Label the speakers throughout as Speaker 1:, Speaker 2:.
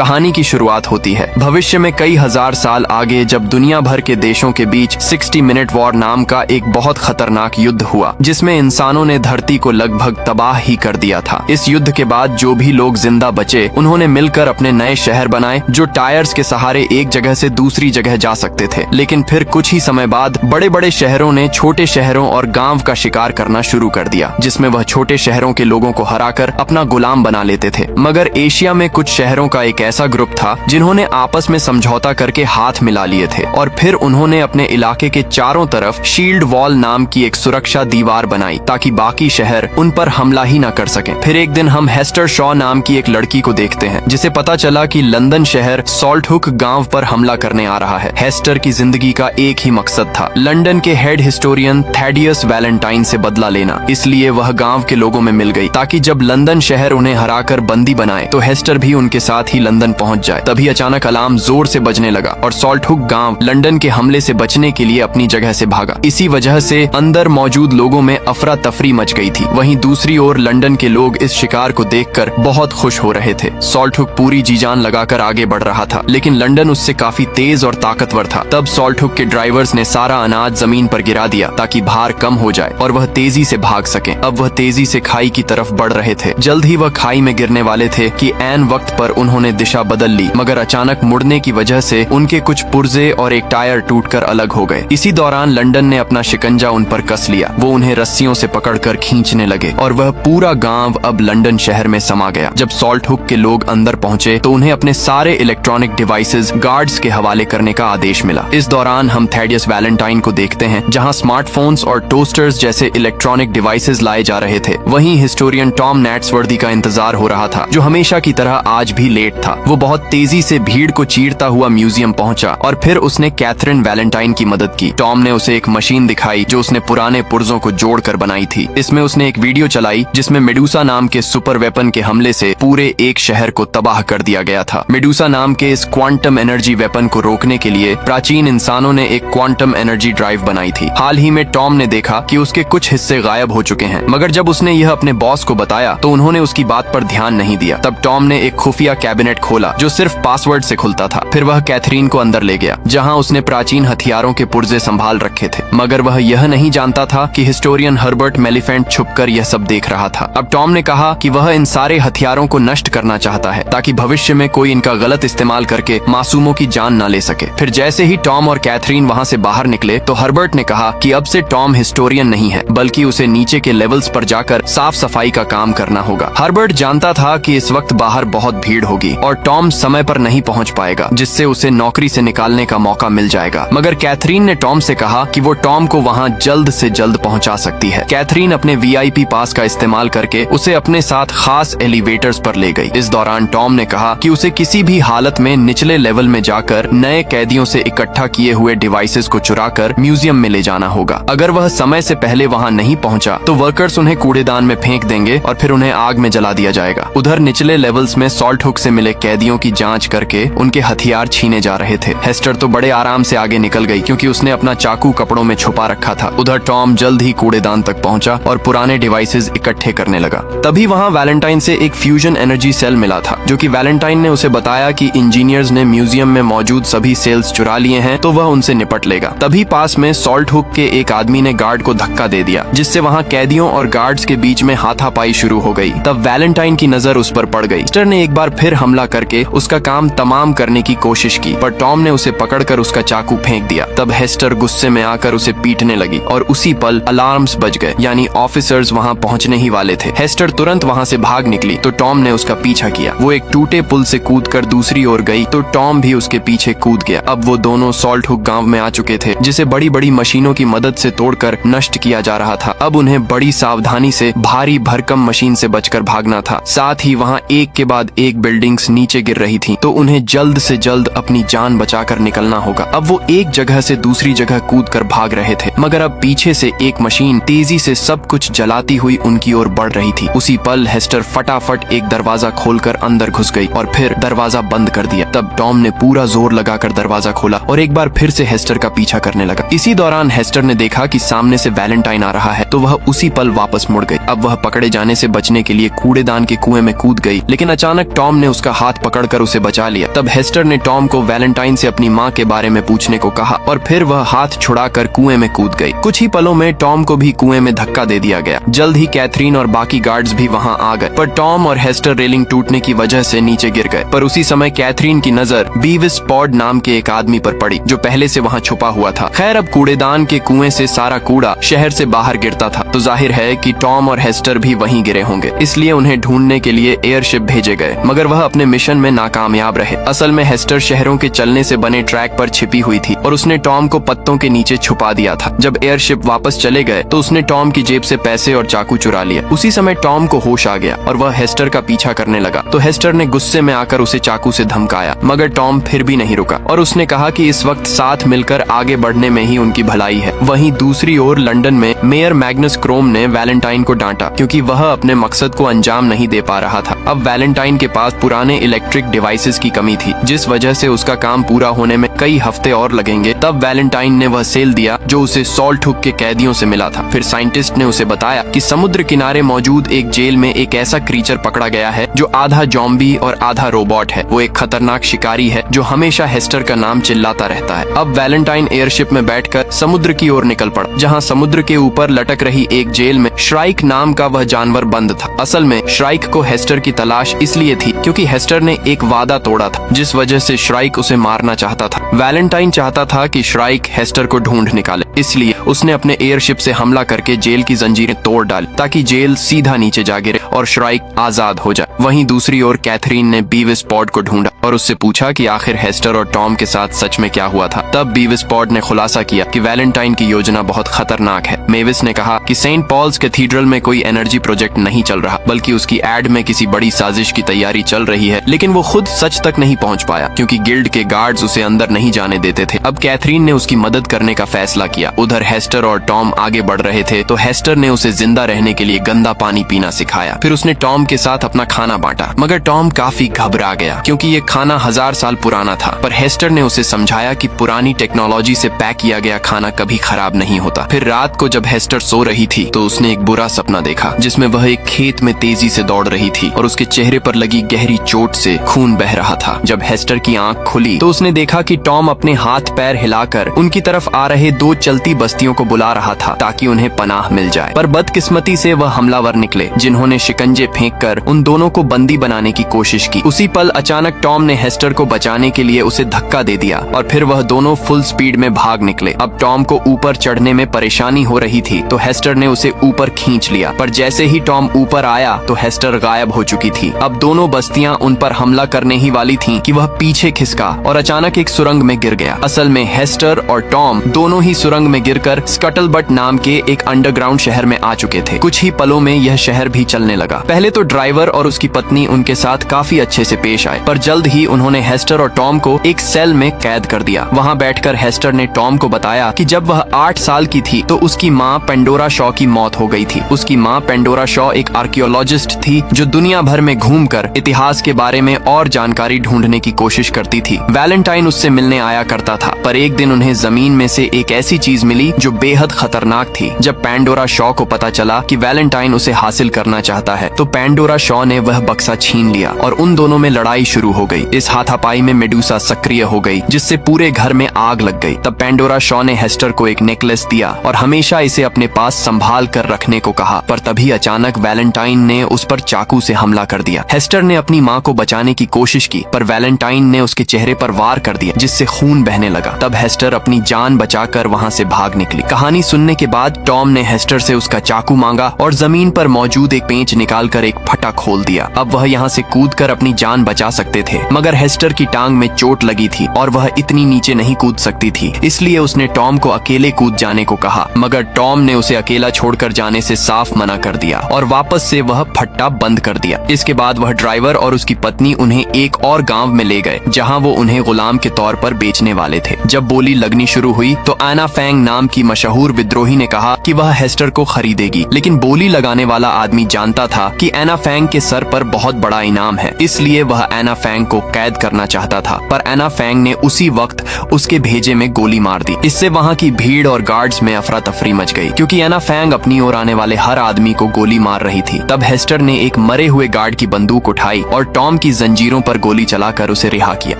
Speaker 1: कहानी की शुरुआत होती है। भविष्य में कई हजार साल आगे जब दुनिया भर के देशों के बीच 60 मिनट वॉर नाम का एक बहुत खतरनाक युद्ध हुआ, जिसमें इंसानों ने धरती को लगभग तबाह ही कर दिया था। इस युद्ध के बाद जो भी लोग जिंदा बचे, उन्होंने मिलकर अपने नए शहर बनाए जो टायर्स के सहारे एक जगह से दूसरी जगह जा सकते थे। लेकिन फिर कुछ ही समय बाद बड़े बड़े शहरों ने छोटे शहरों और गांव का शिकार करना शुरू कर दिया, जिसमें वह छोटे शहरों के लोगों को हराकर अपना गुलाम बना लेते थे। मगर एशिया में कुछ शहरों का एक ऐसा ग्रुप था जिन्होंने आपस में समझौता करके हाथ मिला लिए थे और फिर उन्होंने अपने इलाके के चारों तरफ शील्ड वॉल नाम की एक सुरक्षा दीवार बनाई ताकि बाकी शहर उन पर हमला ही न कर सकें। फिर एक दिन हम हेस्टर शॉ नाम की एक लड़की को देखते हैं जिसे पता चला कि लंदन शहर सॉल्टहुक गांव पर हमला करने आ रहा है। हेस्टर की जिंदगी का एक ही मकसद था, लंदन के हेड हिस्टोरियन थैडियस वैलेंटाइन से बदला लेना। इसलिए वह गांव के लोगों में मिल गई ताकि जब लंदन शहर उन्हें हराकर बंदी बनाए तो हेस्टर भी उनके साथ ही लंदन पहुंच जाए। तभी अचानक अलार्म जोर से बजने लगा और सॉल्टहुक गांव लंदन के हमले से बचने के लिए अपनी जगह से भागा। इसी वजह से अंदर मौजूद लोगों में अफरा तफरी मच गई थी। वहीं दूसरी ओर लंदन के लोग इस शिकार को देखकर बहुत खुश हो रहे थे। सॉल्टहुक पूरी जी जान लगाकर आगे बढ़ रहा था, लेकिन लंदन उससे काफी तेज और ताकतवर था। तब सॉल्टहुक के ड्राइवर्स ने सारा अनाज जमीन पर गिरा दिया ताकि भार कम हो जाए और वह तेजी से भाग सके। अब वह तेजी से खाई की तरफ बढ़ रहे थे। जल्द ही वह खाई में गिरने वाले थे कि ऐन वक्त पर उन्होंने दिशा बदल ली, मगर अचानक मुड़ने की वजह से उनके कुछ पुर्जे और एक टायर टूटकर अलग हो गए। इसी दौरान लंदन ने अपना शिकंजा उन पर कस लिया। वो उन्हें रस्सियों से पकड़कर खींचने लगे और वह पूरा गांव अब लंदन शहर में समा गया। जब सॉल्टहुक के लोग अंदर पहुंचे तो उन्हें अपने सारे इलेक्ट्रॉनिक डिवाइसेस गार्ड्स के हवाले करने का आदेश मिला। इस दौरान हम थैडियस वैलेंटाइन को देखते हैं जहां स्मार्टफोन्स और टोस्टर्स जैसे इलेक्ट्रॉनिक डिवाइसेस लाए जा रहे थे। वहीं हिस्टोरियन टॉम नैट्सवर्दी का इंतजार हो रहा था, जो हमेशा की तरह आज भी लेट था। वो बहुत तेजी से भीड़ को चीरता हुआ म्यूजियम पहुंचा और फिर उसने कैथरीन वैलेंटाइन की मदद की। टॉम ने उसे एक मशीन दिखाई जो उसने पुराने पुर्जों को जोड़कर बनाई थी। इसमें उसने एक वीडियो चलाई जिसमें मेडुसा नाम के सुपर वेपन के हमले से पूरे एक शहर को तबाह कर दिया गया था। मेडुसा नाम के इस क्वांटम एनर्जी वेपन को रोकने के लिए प्राचीन इंसानों ने एक क्वांटम एनर्जी ड्राइव बनाई थी। हाल ही में टॉम ने देखा कि उसके कुछ हिस्से गायब हो चुके हैं, मगर जब उसने यह अपने बॉस को बताया तो उन्होंने उसकी बात पर ध्यान नहीं दिया। तब टॉम ने एक खुफिया कैबिनेट खोला जो सिर्फ पासवर्ड से खुलता था। फिर वह कैथरीन को अंदर ले गया जहां उसने प्राचीन हथियारों के पुर्जे संभाल रखे थे, मगर वह यह नहीं जानता था कि हिस्टोरियन हर्बर्ट मेलिफेंट छुपकर यह सब देख रहा था। अब टॉम ने कहा कि वह इन सारे हथियारों को नष्ट करना चाहता है ताकि भविष्य में कोई इनका गलत इस्तेमाल करके मासूमों की जान न ले सके। फिर जैसे ही टॉम और कैथरीन वहां से बाहर निकले तो हर्बर्ट ने कहा कि अब से टॉम हिस्टोरियन नहीं है, बल्कि उसे नीचे के लेवल्स पर जाकर साफ सफाई का काम करना होगा। हर्बर्ट जानता था कि इस वक्त बाहर बहुत भीड़ होगी और टॉम समय पर नहीं पहुंच पाएगा, जिससे उसे नौकरी से निकालने का मौका मिल जाएगा। मगर कैथरीन ने टॉम से कहा कि वो टॉम को वहां जल्द से जल्द पहुंचा सकती है। कैथरीन अपने VIP पास का इस्तेमाल करके उसे अपने साथ खास एलिवेटर्स पर ले गई। इस दौरान टॉम ने कहा कि उसे किसी भी हालत में निचले लेवल में जाकर नए कैदियों से इकट्ठा किए हुए डिवाइसेस को चुराकर म्यूजियम में ले जाना होगा। अगर वह समय से पहले वहां नहीं पहुंचा तो वर्कर्स उन्हें कूड़ेदान में फेंक देंगे और फिर उन्हें आग में जला दिया जाएगा। उधर निचले लेवल्स में सॉल्टहुक से मिले कैदियों की जांच करके उनके हथियार छीने जा रहे थे। हेस्टर तो बड़े आराम से आगे निकल गई क्योंकि उसने अपना चाकू कपड़ों में छुपा रखा था। उधर टॉम जल्द ही कूड़ेदान तक पहुंचा और पुराने डिवाइसेस इकट्ठे करने लगा। तभी वहां वैलेंटाइन से एक फ्यूजन एनर्जी सेल मिला था, जो कि वैलेंटाइन ने उसे बताया कि इंजीनियर्स ने म्यूजियम में मौजूद सभी सेल्स चुरा लिए हैं, तो वह उनसे निपट लेगा। तभी पास में सॉल्टहुक के एक आदमी ने गार्ड को धक्का दे दिया, जिससे वहां कैदियों और गार्ड्स के बीच में हाथापाई शुरू हो गई। तब वैलेंटाइन की नजर उस पर पड़ गई। हेस्टर ने एक बार फिर हमला करके उसका काम तमाम करने की कोशिश की, पर टॉम ने उसे पकड़कर उसका चाकू फेंक दिया। तब हेस्टर गुस्से में आकर उसे पीटने लगी और उसी पल अलार्म्स बज गए, यानी ऑफिसर्स वहां पहुंचने ही वाले थे। हेस्टर तुरंत वहां से भाग निकली तो टॉम ने उसका पीछा किया। वो एक टूटे पुल से कूदकर दूसरी ओर गई तो टॉम भी उसके पीछे कूद गया। अब वो दोनों सॉल्टहुक गांव में आ चुके थे, जिसे बड़ी बड़ी मशीनों की मदद से तोड़कर नष्ट किया जा रहा था। अब उन्हें बड़ी सावधानी से भारी भरकम मशीन से बचकर भागना था। साथ ही वहां एक के बाद एक बिल्डिंग्स नीचे गिर रही थी, तो उन्हें जल्द से जल्द अपनी जान बचाकर निकलना होगा। अब वो एक जगह से दूसरी जगह कूदकर भाग रहे थे, मगर अब पीछे से एक मशीन तेजी से सब कुछ जलाती हुई उनकी ओर बढ़ रही थी। उसी पल हेस्टर फटाफट एक दरवाजा खोलकर अंदर घुस गई और फिर दरवाजा बंद कर दिया। तब टॉम ने पूरा जोर लगाकर दरवाजा खोला और एक बार फिर से हेस्टर का पीछा करने लगा। इसी दौरान हेस्टर ने देखा कि सामने से वैलेंटाइन आ रहा है, तो वह उसी पल वापस मुड़ गई। अब वह पकड़े जाने से बचने के लिए कूड़ेदान के कुएं में कूद गई, लेकिन अचानक टॉम ने उसका हाथ हाथ पकड़कर उसे बचा लिया। तब हेस्टर ने टॉम को वैलेंटाइन से अपनी माँ के बारे में पूछने को कहा और फिर वह हाथ छुड़ाकर कुएं में कूद गई। कुछ ही पलों में टॉम को भी कुएं में धक्का दे दिया गया। जल्द ही कैथरीन और बाकी गार्ड्स भी वहां आ गए, पर टॉम और हेस्टर रेलिंग टूटने की वजह से नीचे गिर गए। पर उसी समय कैथरीन की नजर बीविस पॉड नाम के एक आदमी पर पड़ी जो पहले से वहां छुपा हुआ था। खैर, अब कूड़ेदान के कुएं से सारा कूड़ा शहर से बाहर गिरता था, तो जाहिर है कि टॉम और हेस्टर भी वहीं गिरे होंगे। इसलिए उन्हें ढूंढने के लिए एयरशिप भेजे गए, मगर वह अपने मिशन में नाकामयाब रहे। असल में हेस्टर शहरों के चलने से बने ट्रैक पर छिपी हुई थी और उसने टॉम को पत्तों के नीचे छुपा दिया था। जब एयरशिप वापस चले गए तो उसने टॉम की जेब से पैसे और चाकू चुरा लिया। उसी समय टॉम को होश आ गया और वह हेस्टर का पीछा करने लगा, तो हेस्टर ने गुस्से में आकर उसे चाकू से धमकाया, मगर टॉम फिर भी नहीं रुका और उसने कहा कि इस वक्त साथ मिलकर आगे बढ़ने में ही उनकी भलाई है। वहीं दूसरी ओर लंदन में मेयर मैग्नस क्रोम ने वैलेंटाइन को डांटा क्योंकि वह अपने मकसद को अंजाम नहीं दे पा रहा था। अब वैलेंटाइन के पास पुराने इलेक्ट्रिक डिवाइसेस की कमी थी, जिस वजह से उसका काम पूरा होने में कई हफ्ते और लगेंगे। तब वैलेंटाइन ने वह सेल दिया जो उसे सॉल्ट हुक के कैदियों से मिला था। फिर साइंटिस्ट ने उसे बताया कि समुद्र किनारे मौजूद एक जेल में एक ऐसा क्रीचर पकड़ा गया है जो आधा जॉम्बी और आधा रोबोट है। वो एक खतरनाक शिकारी है जो हमेशा हेस्टर का नाम चिल्लाता रहता है। अब वैलेंटाइन एयरशिप में बैठकर समुद्र की ओर निकल पड़ा, जहां समुद्र के ऊपर लटक रही एक जेल में श्राइक नाम का वह जानवर बंद था। असल में श्राइक को हेस्टर की तलाश इसलिए थी क्योंकि हेस्टर ने एक वादा तोड़ा था, जिस वजह से श्राइक उसे मारना चाहता था। वैलेंटाइन चाहता था कि श्राइक हेस्टर को ढूंढ निकाले, इसलिए उसने अपने एयरशिप से हमला करके जेल की जंजीरें तोड़ डाली ताकि जेल सीधा नीचे जा गिरे और श्राइक आजाद हो जाए। वहीं दूसरी ओर कैथरीन ने बीविस पॉड को ढूंढा और उससे पूछा कि आखिर हेस्टर और टॉम के साथ सच में क्या हुआ था। तब बीविस पॉड ने खुलासा किया कि वैलेंटाइन की योजना बहुत खतरनाक है। मेविस ने कहा कि सेंट पॉल्स कैथीड्रल में कोई एनर्जी प्रोजेक्ट नहीं चल रहा, बल्कि उसकी एड में किसी बड़ी साजिश की तैयारी चल रही है, लेकिन वो खुद सच तक नहीं पहुंच पाया क्योंकि गिल्ड के गार्ड्स उसे अंदर नहीं जाने देते थे। अब कैथरीन ने उसकी मदद करने का फैसला किया। उधर हेस्टर और टॉम आगे बढ़ रहे थे, तो हेस्टर ने उसे जिंदा रहने के लिए गंदा पानी पीना सिखाया। फिर उसने टॉम के साथ अपना खाना बांटा, मगर टॉम काफी घबरा गया क्योंकि ये खाना 1000 साल पुराना था। पर हेस्टर ने उसे समझाया कि पुरानी टेक्नोलॉजी से पैक किया गया खाना कभी खराब नहीं होता। फिर रात को जब हेस्टर सो रही थी तो उसने एक बुरा सपना देखा जिसमें वह एक खेत में तेजी से दौड़ रही थी और उसके चेहरे पर लगी गहरी चोट से खून बह रहा था। जब हेस्टर की आंख खुली तो उसने देखा कि टॉम अपने हाथ पैर हिलाकर उनकी तरफ आ रहे 2 चलती बस्तियों को बुला रहा था ताकि उन्हें पनाह मिल जाए। पर बदकिस्मती से वह हमलावर निकले जिन्होंने शिकंजे फेंककर उन दोनों को बंदी बनाने की कोशिश की। उसी पल अचानक टॉम ने हेस्टर को बचाने के लिए उसे धक्का दे दिया और फिर वह दोनों फुल स्पीड में भाग निकले। अब टॉम को ऊपर चढ़ने में परेशानी हो रही थी तो हेस्टर ने उसे ऊपर खींच लिया, पर जैसे ही टॉम ऊपर आया तो हेस्टर गायब हो चुकी थी। अब दोनों बस्तियां उन पर हमला करने ही वाली थीं कि वह पीछे खिसका और अचानक एक सुरंग में गिर गया। असल में हेस्टर और टॉम दोनों ही सुरंग में गिरकर स्कटलबट नाम के एक अंडरग्राउंड शहर में आ चुके थे। कुछ ही पलों में यह शहर भी चलने लगा। पहले तो ड्राइवर और उसकी पत्नी उनके साथ काफी अच्छे से पेश आए, पर जल्द ही उन्होंने हेस्टर और टॉम को एक सेल में कैद कर दिया। वहां बैठकर हेस्टर ने टॉम को बताया कि जब वह 8 साल की थी तो उसकी माँ पेंडोरा शॉ की मौत हो गई थी। उसकी माँ पेंडोरा शॉ एक आर्कियोलॉजिस्ट थी जो दुनिया भर में घूमकर इतिहास के बारे में और जानकारी ढूंढने की कोशिश करती थी। वैलेंटाइन उससे मिलने आया करता था, पर एक दिन उन्हें जमीन में से एक ऐसी चीज मिली जो बेहद खतरनाक थी। जब पेंडोरा शॉ को पता चला कि वैलेंटाइन उसे हासिल करना चाहता है तो पेंडोरा शॉ ने वह बक्सा छीन लिया और उन दोनों में लड़ाई शुरू हो गई। इस हाथापाई में मेडूसा सक्रिय हो गई जिससे पूरे घर में आग लग गई। तब पेंडोरा शॉ ने हेस्टर को एक नेकलेस दिया और हमेशा इसे अपने पास संभाल कर रखने को कहा, पर तभी अचानक वैलेंटाइन ने उस पर चाकू से हमला कर दिया। हेस्टर ने अपनी माँ को बचाने की कोशिश की, पर वैलेंटाइन ने उसके चेहरे पर वार कर दिया जिससे खून बहने लगा। तब हेस्टर अपनी जान बचाकर वहाँ से भाग निकली। कहानी सुनने के बाद टॉम ने हेस्टर से उसका चाकू मांगा और जमीन पर मौजूद एक पेंच निकालकर एक फटा खोल दिया। अब वह यहाँ से कूदकर अपनी जान बचा सकते थे, मगर हेस्टर की टांग में चोट लगी थी और वह इतनी नीचे नहीं कूद सकती थी, इसलिए उसने टॉम को अकेले कूद जाने को कहा, मगर टॉम ने उसे अकेला छोड़कर जाने से साफ मना कर दिया और वापस से वह फट्टा बंद कर दिया। इसके बाद वह ड्राइवर और उसकी पत्नी उन्हें एक और गांव में ले गए जहां वो उन्हें गुलाम के तौर पर बेचने वाले थे। जब बोली लगनी शुरू हुई तो एना फैंग नाम की मशहूर विद्रोही ने कहा कि वह हेस्टर को खरीदेगी, लेकिन बोली लगाने वाला आदमी जानता था कि एना फैंग के सर पर बहुत बड़ा इनाम है, इसलिए वह एना फैंग को कैद करना चाहता था। पर एना फैंग ने उसी वक्त उसके भेजे में गोली मार दी। इससे वहाँ की भीड़ और गार्ड्स में अफरा तफरी मच गई क्योंकि एना फैंग अपनी ओर आने वाले हर आदमी को गोली मार रही थी। तब हेस्टर ने एक मरे हुए गार्ड की बंदूक उठाई और टॉम की जंजीरों पर गोली चलाकर उसे रिहा किया।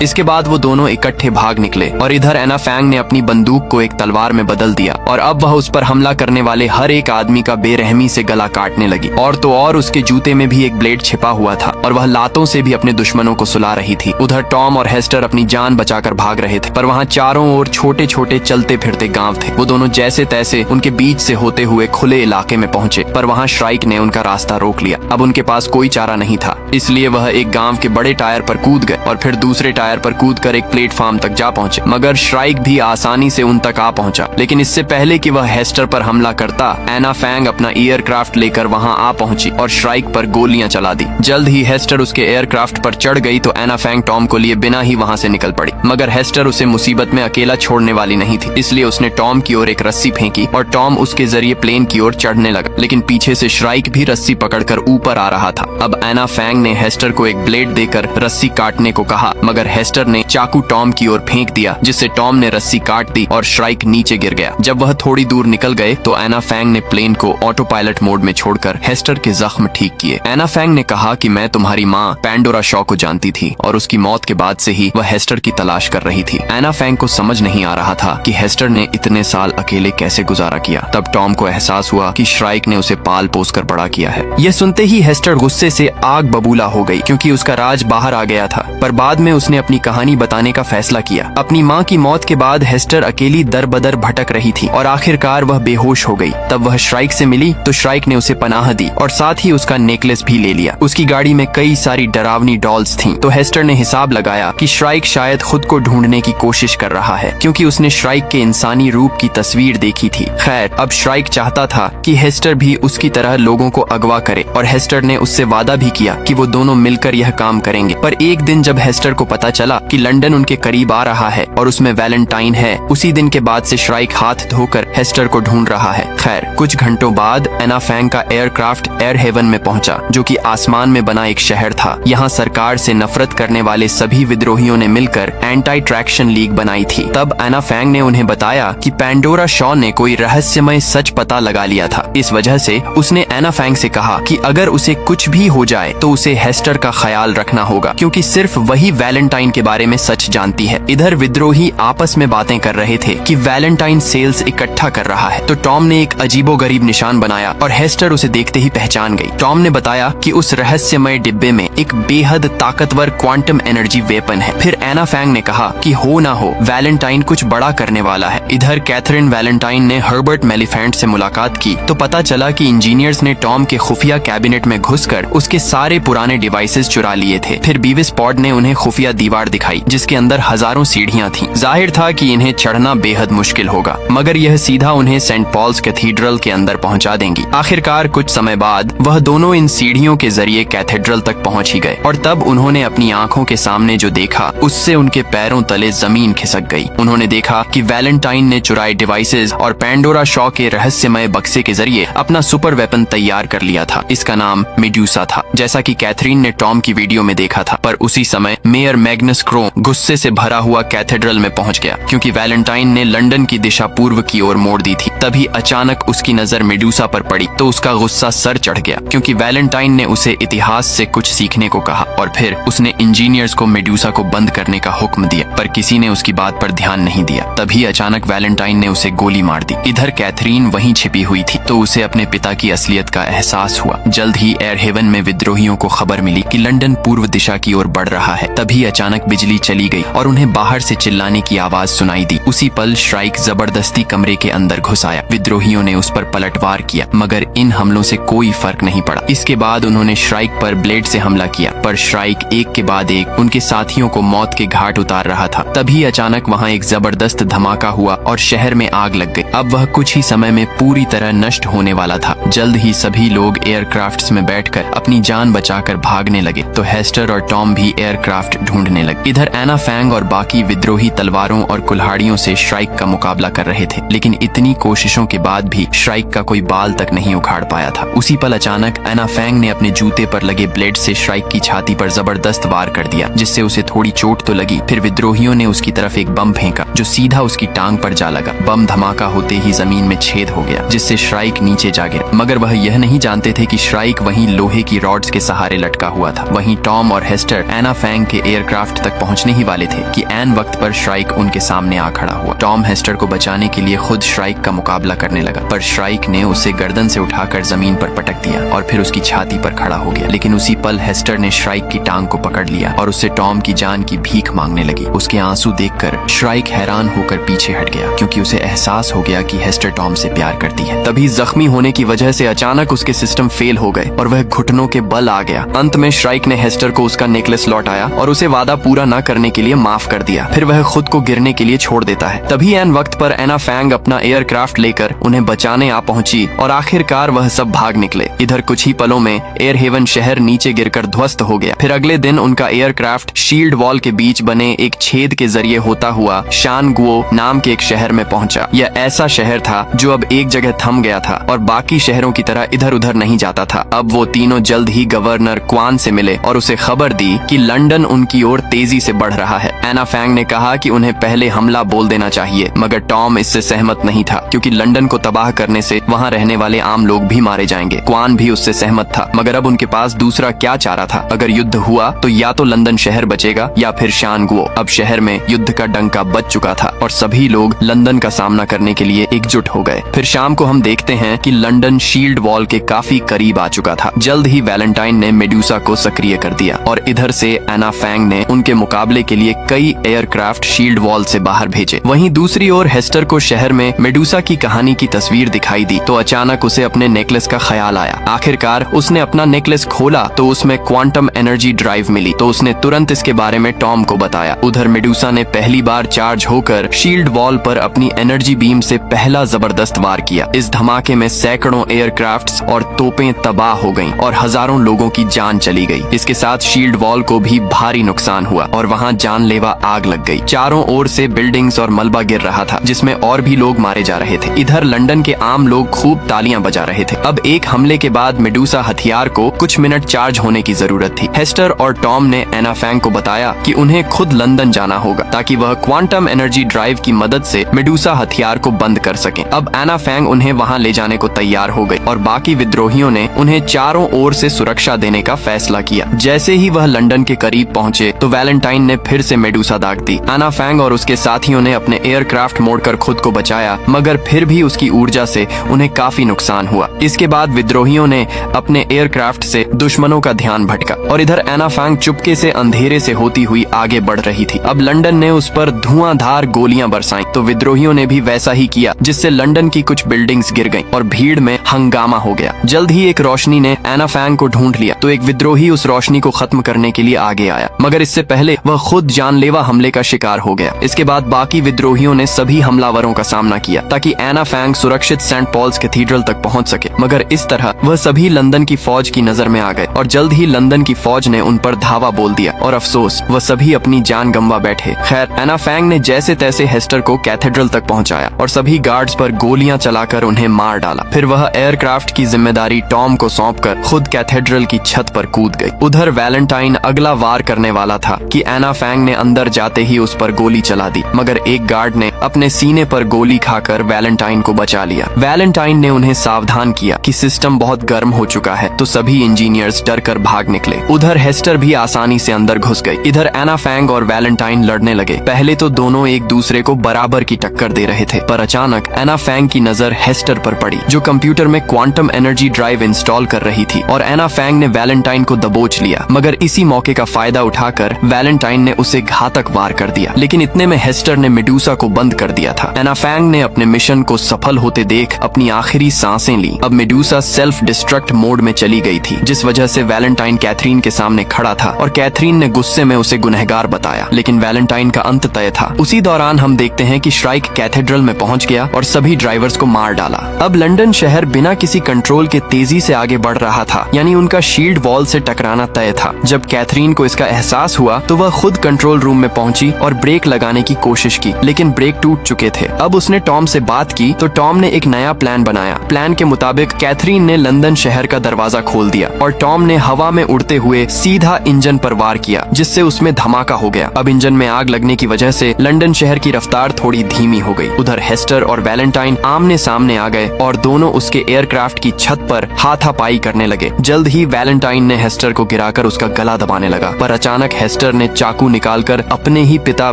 Speaker 1: इसके बाद वो दोनों इकट्ठे भाग निकले और इधर एना फैंग ने अपनी बंदूक को एक तलवार में बदल दिया और अब वह उस पर हमला करने वाले हर एक आदमी का बेरहमी से गला काटने लगी। और तो और उसके जूते में भी एक ब्लेड छिपा हुआ था और वह लातों से भी अपने दुश्मनों को सुला रही थी। उधर टॉम और हेस्टर अपनी जान बचाकर भाग रहे थे, पर वहाँ चारों ओर छोटे छोटे चलते फिरते गांव थे। वो दोनों जैसे तैसे उनके बीच से होते हुए खुले इलाके में पहुंचे, पर वहाँ श्राइक ने उनका रास्ता रोक लिया। अब उनके पास कोई चारा नहीं था, इसलिए वह एक गांव के बड़े टायर पर कूद गए और फिर दूसरे टायर पर कूदकर एक प्लेटफॉर्म तक जा पहुंचे। मगर श्राइक भी आसानी से उन तक आ पहुंचा, लेकिन इससे पहले कि वह हेस्टर पर हमला करता, एना फैंग अपना एयरक्राफ्ट लेकर वहां आ पहुंची और श्राइक पर गोलियां चला दी। जल्द ही हेस्टर उसके एयरक्राफ्ट पर चढ़ गई तो एना फैंग टॉम को लिए बिना ही वहां से निकल पड़ी। मगर हेस्टर उसे मुसीबत में अकेला छोड़ने वाली नहीं थी, इसलिए उसने टॉम की ओर एक रस्सी फेंकी और टॉम उसके जरिए प्लेन की ओर चढ़ने लगा, लेकिन पीछे से श्राइक भी रस्सी पकड़कर ऊपर आ रहा था। अब एना फैंग ने हेस्टर को एक ब्लेड देकर रस्सी काटने को कहा, मगर हेस्टर ने चाकू टॉम की ओर फेंक दिया, जिससे टॉम ने रस्सी काट दी और श्राइक नीचे गिर गया। जब वह थोड़ी दूर निकल गए तो एना फैंग ने प्लेन को ऑटो पायलट मोड में छोड़कर हेस्टर के जख्म ठीक किए। एना फैंग ने कहा कि मैं तुम्हारी माँ पैंडोरा शॉ को जानती थी और उसकी मौत के बाद से ही वह हेस्टर की तलाश कर रही थी। एना फैंग को समझ नहीं आ रहा था कि हेस्टर ने इतने साल अकेले कैसे गुजारा किया। तब टॉम को एहसास हुआ कि श्राइक ने उसे पाल पोस कर बड़ा किया है। यह सुनते ही हेस्टर गुस्से से आग बबूला हो गई क्योंकि उसका राज बाहर आ गया था, पर बाद में उसने अपनी कहानी बताने का फैसला किया। अपनी माँ की मौत के बाद हेस्टर अकेली दर बदर भटक रही थी और आखिरकार वह बेहोश हो गई। तब वह श्राइक से मिली तो श्राइक ने उसे पनाह दी और साथ ही उसका नेकलेस भी ले लिया। उसकी गाड़ी में कई सारी डरावनी डॉल्स थीं, तो हेस्टर ने हिसाब लगाया कि श्राइक शायद खुद को ढूंढने की कोशिश कर रहा है क्योंकि उसने श्राइक के इंसानी रूप की तस्वीर देखी थी। खैर, अब श्राइक चाहता था कि हेस्टर भी उसकी तरह लोगों को अगवा करे और हेस्टर ने उससे वादा भी किया कि वो दोनों मिलकर यह काम करेंगे। पर एक दिन जब हेस्टर को पता चला कि लंदन उनके करीब आ रहा है और उसमें वैलेंटाइन है, उसी दिन के बाद से श्राइक हाथ धोकर हेस्टर को ढूंढ रहा है। खैर, कुछ घंटों बाद एना फैंग का एयरक्राफ्ट एयर हेवन में पहुंचा, जो कि आसमान में बना एक शहर था। यहाँ सरकार से नफरत करने वाले सभी विद्रोहियों ने मिलकर एंटी ट्रैक्शन लीग बनाई थी। तब एना फैंग ने उन्हें बताया कि पैंडोरा शॉ ने कोई रहस्यमय सच पता लगा लिया था। इस वजह से उसने एना फैंग से कहा कि अगर उसे कुछ भी हो जाए तो उसे हेस्टर का ख्याल रखना होगा क्योंकि सिर्फ वही वैलेंटाइन के बारे में सच जानती है। इधर विद्रोही आपस में बातें कर रहे थे कि वैलेंटाइन सेल्स इकट्ठा कर रहा है, तो टॉम ने एक अजीबोगरीब निशान बनाया और हेस्टर उसे देखते ही पहचान गई। टॉम ने बताया कि उस रहस्यमय डिब्बे में एक बेहद ताकतवर क्वांटम एनर्जी वेपन है। फिर एना फैंग ने कहा कि हो ना हो, वैलेंटाइन कुछ बड़ा करने वाला है। इधर कैथरीन वैलेंटाइन ने हर्बर्ट मेलिफेंट से मुलाकात की तो पता चला कि इंजीनियर्स ने टॉम के खुफिया कैबिनेट में घुसकर उसके सारे पुराने डिवाइसेस चुरा लिए थे। फिर बीविस पॉड ने उन्हें खुफिया दीवार दिखाई जिसके अंदर हजारों सीढ़ियां थीं। जाहिर था कि इन्हें चढ़ना बेहद मुश्किल होगा, मगर यह सीधा उन्हें सेंट पॉल्स कैथीड्रल के अंदर पहुंचा देंगी। आखिरकार कुछ समय बाद वह दोनों इन सीढ़ियों के जरिए कैथेड्रल तक पहुंच ही गए और तब उन्होंने अपनी आंखों के सामने जो देखा उससे उनके पैरों तले जमीन खिसक गई। उन्होंने देखा कि वैलेंटाइन ने चुराए डिवाइसेस और पैंडोरा शॉ के रहस्यमय बक्से के जरिए अपना सुपर वेपन तैयार कर लिया था। इसका नाम मेड्यूसा था, जैसा कि कैथरीन ने टॉम की वीडियो में देखा था। पर उसी समय मेयर मैग्नस क्रो गुस्से से भरा हुआ कैथेड्रल में पहुंच गया क्योंकि वैलेंटाइन ने लंदन की दिशा पूर्व की ओर मोड़ दी थी। तभी अचानक उसकी नजर मेड्यूसा पर पड़ी तो उसका गुस्सा सर चढ़ गया क्योंकि वैलेंटाइन ने उसे इतिहास से कुछ सीखने को कहा और फिर उसने इंजीनियर्स को मेड्यूसा को बंद करने का हुक्म दिया, पर किसी ने उसकी बात पर ध्यान नहीं दिया। तभी अचानक वैलेंटाइन ने उसे गोली मार दी। इधर कैथरीन वहीं छिपी हुई थी तो उसे अपने पिता की असलियत का एहसास हुआ। जल्द ही एयर हेवन में विद्रोहियों को खबर मिली कि लंदन पूर्व दिशा की ओर बढ़ रहा है। तभी अचानक बिजली चली गई और उन्हें बाहर से चिल्लाने की आवाज सुनाई दी। उसी पल श्राइक जबरदस्ती कमरे के अंदर घुस आया। विद्रोहियों ने उस पर पलटवार किया, मगर इन हमलों से कोई फर्क नहीं पड़ा। इसके बाद उन्होंने श्राइक पर ब्लेड से हमला किया, पर श्राइक एक के बाद एक उनके साथियों को मौत के घाट उतार रहा था। तभी अचानक वहाँ एक जबरदस्त धमाका हुआ और शहर में आग लग गई। अब वह कुछ ही समय में पूरी तरह नष्ट होने वाला था। जल्द ही सभी लोग एयरक्राफ्ट्स में बैठकर अपनी जान बचाकर भागने लगे तो हेस्टर और टॉम भी एयरक्राफ्ट ढूंढने लगे। इधर एना फैंग और बाकी विद्रोही तलवारों और कुल्हाड़ियों से श्राइक का मुकाबला कर रहे थे, लेकिन इतनी कोशिशों के बाद भी श्राइक का कोई बाल तक नहीं उखाड़ पाया था। उसी पल अचानक एना फैंग ने अपने जूते पर लगे ब्लेड से श्राइक की छाती पर जबरदस्त वार कर दिया, जिससे उसे थोड़ी चोट तो लगी। फिर विद्रोहियों ने उसकी की तरफ एक बम फेंका जो सीधा उसकी टांग पर जा लगा। बम धमाका होते ही जमीन में छेद हो गया जिससे श्राइक नीचे जा गिरा, मगर वह यह नहीं जानते थे कि श्राइक वहीं लोहे की रॉड्स के सहारे लटका हुआ था। वहीं टॉम और हेस्टर एना फैंग के एयरक्राफ्ट तक पहुंचने ही वाले थे कि ऐन वक्त पर श्राइक उनके सामने आ खड़ा हुआ। टॉम हेस्टर को बचाने के लिए खुद श्राइक का मुकाबला करने लगा, पर श्राइक ने उसे गर्दन से उठाकर जमीन पर पटक दिया और फिर उसकी छाती पर खड़ा हो गया। लेकिन उसी पल हेस्टर ने श्राइक की टांग को पकड़ लिया और उससे टॉम की जान की भीख मांगने लगी। उसके आंसू देखकर श्राइक हैरान होकर पीछे हट गया क्योंकि उसे एहसास हो गया कि हेस्टर टॉम से प्यार करती है। तभी जख्मी होने की वजह से अचानक उसके सिस्टम फेल हो गए और वह घुटनों के बल आ गया। अंत में श्राइक ने हेस्टर को उसका नेकलेस लौटाया और उसे वादा पूरा न करने के लिए माफ कर दिया। फिर वह खुद को गिरने के लिए छोड़ देता है। तभी ऐन वक्त पर एना फैंग अपना एयरक्राफ्ट लेकर उन्हें बचाने आ पहुंची और आखिरकार वह सब भाग निकले। इधर कुछ ही पलों में एयर हेवन शहर नीचे गिरकर ध्वस्त हो गया। फिर अगले दिन उनका एयरक्राफ्ट शील्ड वॉल के बीच बने एक छेद के जरिए होता हुआ शानगुओ नाम के एक शहर में पहुंचा। यह ऐसा शहर था जो अब एक जगह थम गया था और बाकी शहरों की तरह इधर उधर नहीं जाता था। अब वो तीनों जल्द ही गवर्नर क्वान से मिले और उसे खबर दी कि लंदन उनकी ओर तेजी से बढ़ रहा है। एना फैंग ने कहा कि उन्हें पहले हमला बोल देना चाहिए, मगर टॉम इससे सहमत नहीं था क्योंकि लंदन को तबाह करने से वहाँ रहने वाले आम लोग भी मारे जाएंगे। क्वान भी उससे सहमत था, मगर अब उनके पास दूसरा क्या चारा था। अगर युद्ध हुआ तो या तो लंदन शहर बचेगा या फिर शानगुओ। अब शहर में युद्ध का डंका बज चुका था और सभी लोग लंदन का सामना करने के लिए एकजुट हो गए। फिर शाम को हम देखते हैं कि लंदन शील्ड वॉल के काफी करीब आ चुका था। जल्द ही वैलेंटाइन ने मेडुसा को सक्रिय कर दिया और इधर से एना फैंग ने उनके मुकाबले के लिए कई एयरक्राफ्ट शील्ड वॉल से बाहर भेजे। वहीं दूसरी ओर हेस्टर को शहर में मेडुसा की कहानी की तस्वीर दिखाई दी तो अचानक उसे अपने नेकलेस का ख्याल आया। आखिरकार उसने अपना नेकलेस खोला तो उसमें क्वांटम एनर्जी ड्राइव मिली तो उसने तुरंत इसके बारे में टॉम को बताया। उधर मेडुसा ने पहली बार चार्ज होकर शील्ड वॉल पर अपनी एनर्जी बीम से पहला जबरदस्त वार किया। इस धमाके में सैकड़ों एयरक्राफ्ट्स और तोपें तबाह हो गईं और हजारों लोगों की जान चली गई। इसके साथ शील्ड वॉल को भी भारी नुकसान हुआ और वहां जानलेवा आग लग गई। चारों ओर से बिल्डिंग्स और मलबा गिर रहा था जिसमें और भी लोग मारे जा रहे थे। इधर लंदन के आम लोग खूब तालियां बजा रहे थे। अब एक हमले के बाद मेडुसा हथियार को कुछ मिनट चार्ज होने की जरूरत थी। हेस्टर और टॉम ने एना फैंग को बताया कि उन्हें खुद लंदन जाना होगा ताकि वह क्वांटम एनर्जी ड्राइव की मदद से मेडुसा हथियार को बंद कर सकें। अब एना फैंग उन्हें वहां ले जाने को तैयार हो गई और बाकी विद्रोहियों ने उन्हें चारों ओर से सुरक्षा देने का फैसला किया। जैसे ही वह लंदन के करीब पहुंचे तो वैलेंटाइन ने फिर से मेडुसा दाग दी। एना फैंग और उसके साथियों ने अपने एयरक्राफ्ट मोड़कर खुद को बचाया, मगर फिर भी उसकी ऊर्जा से उन्हें काफी नुकसान हुआ। इसके बाद विद्रोहियों ने अपने एयरक्राफ्ट से दुश्मनों का ध्यान भटका और इधर एना फैंग चुपके से अंधेरे से होती हुई आगे बढ़ रही थी। अब लंदन ने उस पर धुआंधार गोलियां बरसाई तो विद्रोहियों ने भी वैसा ही किया, जिससे लंदन की कुछ बिल्डिंग्स गिर गईं और भीड़ में हंगामा हो गया। जल्द ही एक रोशनी ने एना फैंग को ढूंढ लिया तो एक विद्रोही उस रोशनी को खत्म करने के लिए आगे आया, मगर इससे पहले वह खुद जानलेवा हमले का शिकार हो गया। इसके बाद बाकी विद्रोहियों ने सभी हमलावरों का सामना किया ताकि एना फैंग सुरक्षित सेंट पॉल्स कैथीड्रल तक पहुंच सके, मगर इस तरह वह सभी लंदन की फौज की नजर में आ गए और जल्द ही लंदन की फौज ने उन पर धावा बोल दिया और अफसोस वह सभी अपनी जान गंवा बैठे। खैर एना फैंग ने जैसे तैसे हेस्टर को कैथेड्रल तक पहुंचाया और सभी गार्ड्स पर गोलियां चलाकर उन्हें मार डाला। फिर वह एयरक्राफ्ट की जिम्मेदारी टॉम को सौंपकर खुद कैथेड्रल की छत पर कूद गई। उधर वैलेंटाइन अगला वार करने वाला था कि एना फैंग ने अंदर जाते ही उस पर गोली चला दी, मगर एक गार्ड ने अपने सीने पर गोली खाकर वैलेंटाइन को बचा लिया। वैलेंटाइन ने उन्हें सावधान किया कि सिस्टम बहुत गर्म हो चुका है तो सभी इंजीनियर्स डरकर भाग निकले। उधर हेस्टर भी आसानी से अंदर घुस गई। इधर एना फैंग और वैलेंटाइन लड़ने लगे। पहले तो दोनों एक दूसरे को बराबर की टक्कर दे रहे थे, पर अचानक एना फैंग की नजर हेस्टर पर पड़ी जो कंप्यूटर में क्वांटम एनर्जी ड्राइव इंस्टॉल कर रही थी और एना फैंग ने वैलेंटाइन को दबोच लिया, मगर इसी मौके का फायदा उठाकर वैलेंटाइन ने उसे घातक वार कर दिया। लेकिन इतने में हेस्टर ने मेडुसा को बंद कर दिया था। एना फैंग ने अपने मिशन को सफल होते देख अपनी आखिरी सांसें ली। अब मेडुसा सेल्फ डिस्ट्रक्ट मोड में चली गई थी, जिस वजह से वैलेंटाइन कैथरीन के सामने खड़ा था और कैथरीन ने गुस्से में उसे गुनहगार बताया, लेकिन वैलेंटाइन का अंत तय था। उसी दौरान हम देखते हैं कि श्राइक कैथेड्रल में पहुंच गया और सभी ड्राइवर्स को मार डाला। अब लंदन शहर बिना किसी कंट्रोल के तेजी से आगे बढ़ रहा था, यानी उनका शील्ड वॉल से टकराना तय था। जब कैथरीन को इसका एहसास हुआ तो वह खुद कंट्रोल रूम में पहुंची और ब्रेक लगाने की कोशिश की, लेकिन ब्रेक टूट चुके थे। अब उसने टॉम से बात की तो टॉम ने एक नया प्लान बनाया। प्लान के मुताबिक कैथरीन ने लंदन शहर का दरवाजा खोल दिया और टॉम ने हवा में उड़ते हुए सीधा इंजन पर वार किया, जिससे उसमें धमाका हो गया। अब इंजन में आग आग लगने की वजह से लंदन शहर की रफ्तार थोड़ी धीमी हो गई। उधर हेस्टर और वैलेंटाइन आमने सामने आ गए और दोनों उसके एयरक्राफ्ट की छत पर हाथापाई करने लगे। जल्द ही वैलेंटाइन ने हेस्टर को गिराकर उसका गला दबाने लगा, पर अचानक हेस्टर ने चाकू निकालकर अपने ही पिता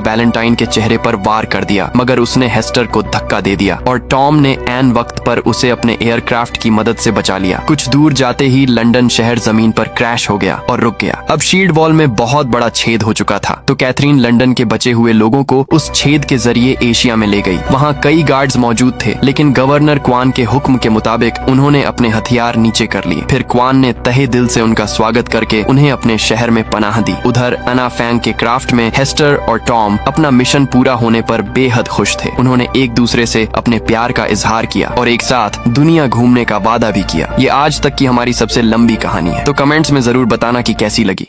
Speaker 1: वैलेंटाइन के चेहरे पर वार कर दिया, मगर उसने हेस्टर को धक्का दे दिया और टॉम ने ऐन वक्त पर उसे अपने एयरक्राफ्ट की मदद से बचा लिया। कुछ दूर जाते ही लंदन शहर जमीन पर क्रैश हो गया और रुक गया। अब शील्ड वॉल में बहुत बड़ा छेद हो चुका था, तो कैथरीन लंदन के बचे हुए लोगों को उस छेद के जरिए एशिया में ले गई। वहाँ कई गार्ड्स मौजूद थे, लेकिन गवर्नर क्वान के हुक्म के मुताबिक उन्होंने अपने हथियार नीचे कर लिए। फिर क्वान ने तहे दिल से उनका स्वागत करके उन्हें अपने शहर में पनाह दी। उधर अना फैंग के क्राफ्ट में हेस्टर और टॉम अपना मिशन पूरा होने पर बेहद खुश थे। उन्होंने एक दूसरे से अपने प्यार का इजहार किया और एक साथ दुनिया घूमने का वादा भी किया। ये आज तक की हमारी सबसे लंबी कहानी है, तो कमेंट्स में जरूर बताना कि कैसी लगी।